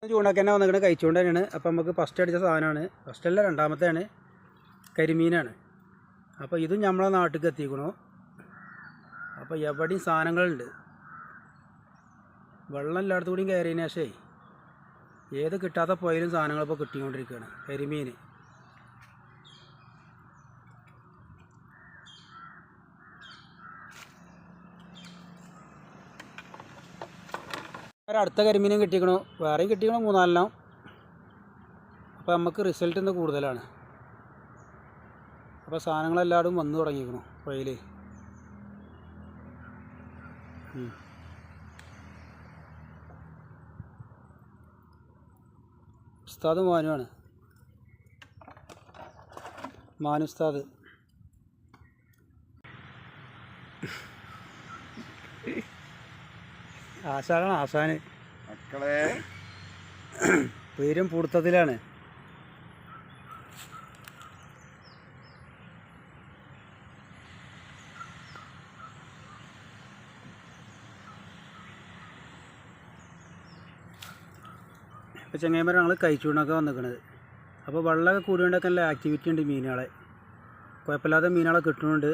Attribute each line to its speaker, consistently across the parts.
Speaker 1: ചൂണ്ടൊക്കെ തന്നെ വന്നിട്ട് കഴിച്ചുകൊണ്ട് തന്നെയാണ്. അപ്പോൾ നമുക്ക് ഫസ്റ്റ് അടിച്ച സാധനമാണ്, ഫസ്റ്റല്ല രണ്ടാമത്തെയാണ്, കരിമീനാണ്. അപ്പോൾ ഇതും നമ്മളെ നാട്ടിലേക്ക് എത്തിക്കണു. അപ്പോൾ എവിടെയും സാധനങ്ങളുണ്ട്. വെള്ളം എല്ലായിടത്തു കൂടിയും കയറിയതിന് ശേഷമേ ഏത് കിട്ടാത്ത പുഴയിലും സാധനങ്ങളിപ്പോൾ കിട്ടിക്കൊണ്ടിരിക്കുകയാണ്. കരിമീൻ അടുത്ത കരിമീനും കിട്ടിക്കണു, വേറെയും കിട്ടിക്കണു 3-4. അപ്പോൾ നമുക്ക് റിസൾട്ട് ഇന്ന് കൂടുതലാണ്. അപ്പോൾ സാധനങ്ങളെല്ലാവരും വന്നു തുടങ്ങിയിരിക്കണു പുഴയിൽ. ഉസ്താദ് മാനുവാണ്, മാനു ഉസ്താദ്. ആശാനാണ്, ആശാന് മക്കളെ പേരും പൂർത്തത്തിലാണ്. ഇപ്പോൾ ചെങ്ങൈമാർ ഞങ്ങൾ കഴിച്ചുകൊണ്ടൊക്കെ വന്നിരിക്കണത്. അപ്പോൾ വെള്ളമൊക്കെ കൂടിയോണ്ടൊക്കെ നല്ല ആക്ടിവിറ്റി ഉണ്ട് മീനുകളെ, കുഴപ്പമില്ലാത്ത മീനുകളെ കിട്ടുന്നുണ്ട്.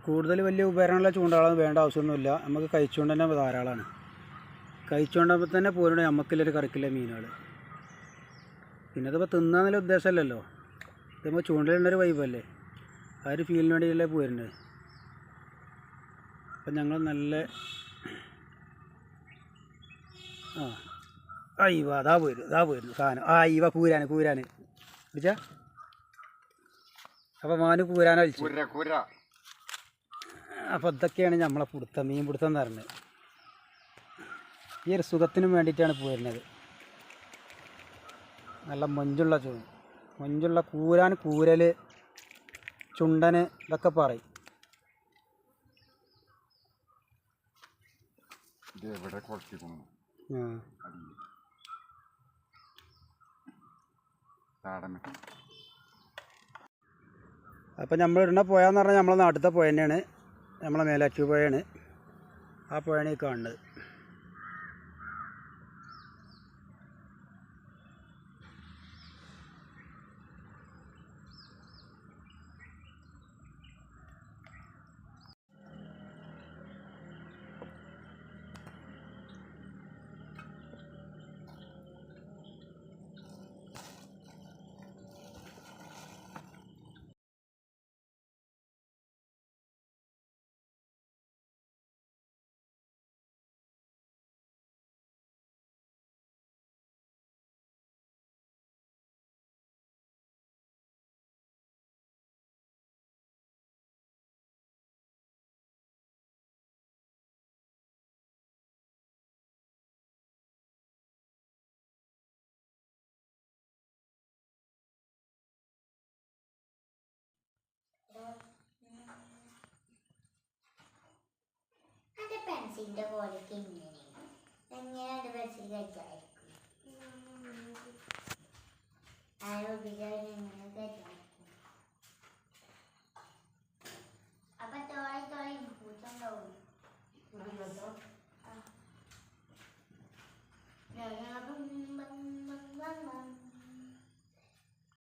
Speaker 1: കൂടുതൽ വലിയ ഉപകരണമുള്ള ചൂണ്ടകളൊന്നും വേണ്ട ആവശ്യമൊന്നുമില്ല, നമുക്ക് കഴിച്ചുകൊണ്ട് തന്നെ ധാരാളമാണ്. കഴിച്ചുകൊണ്ടപ്പോൾ തന്നെ പോരുണ്ട് നമുക്കില്ലൊരു കറിക്കില്ല മീനുകൾ. പിന്നെ അതിപ്പോൾ തിന്നാന്നുള്ള ഉദ്ദേശമല്ലല്ലോ, ഇത് നമ്മൾ ചൂണ്ടലുള്ളൊരു വൈബല്ലേ, ആ ഒരു ഫീലിന് വേണ്ടിയല്ലേ പോരുന്നത്. അപ്പം ഞങ്ങൾ നല്ല അയ്യവ അതാ പോയിരുന്നു സാധനം. അയ്യവ കൂരാന് പിടിച്ചാ. അപ്പം മാന് കൂരാനെ വലിച്ചു. അപ്പോൾ ഇതൊക്കെയാണ് നമ്മളെ പിടുത്തം, മീൻ പിടുത്തം എന്ന് പറയുന്നത്. ഈ ഒരു സുഖത്തിനും വേണ്ടിയിട്ടാണ് പോരുന്നത്. നല്ല മൊഞ്ചുള്ള കൂരാൻ, കൂരൽ, ചുണ്ടന് ഇതൊക്കെ പറയും. അപ്പം നമ്മൾ ഇടുന്ന പുഴയെന്ന് പറഞ്ഞാൽ നമ്മളെ നാട്ടിലത്തെ പുഴ തന്നെയാണ്, നമ്മളെ മേലാറ്റൂർ പുഴയാണ്. ആ പുഴയാണ് ഈ കാണുന്നത്.
Speaker 2: അത് പെൻസിലിൻ്റെ പോലെയൊക്കെ എങ്ങനെ അത് പെൻസിൽ കഴിച്ചായിരിക്കും, ആരോഗ്യം എങ്ങനെ കഴിച്ചാൽ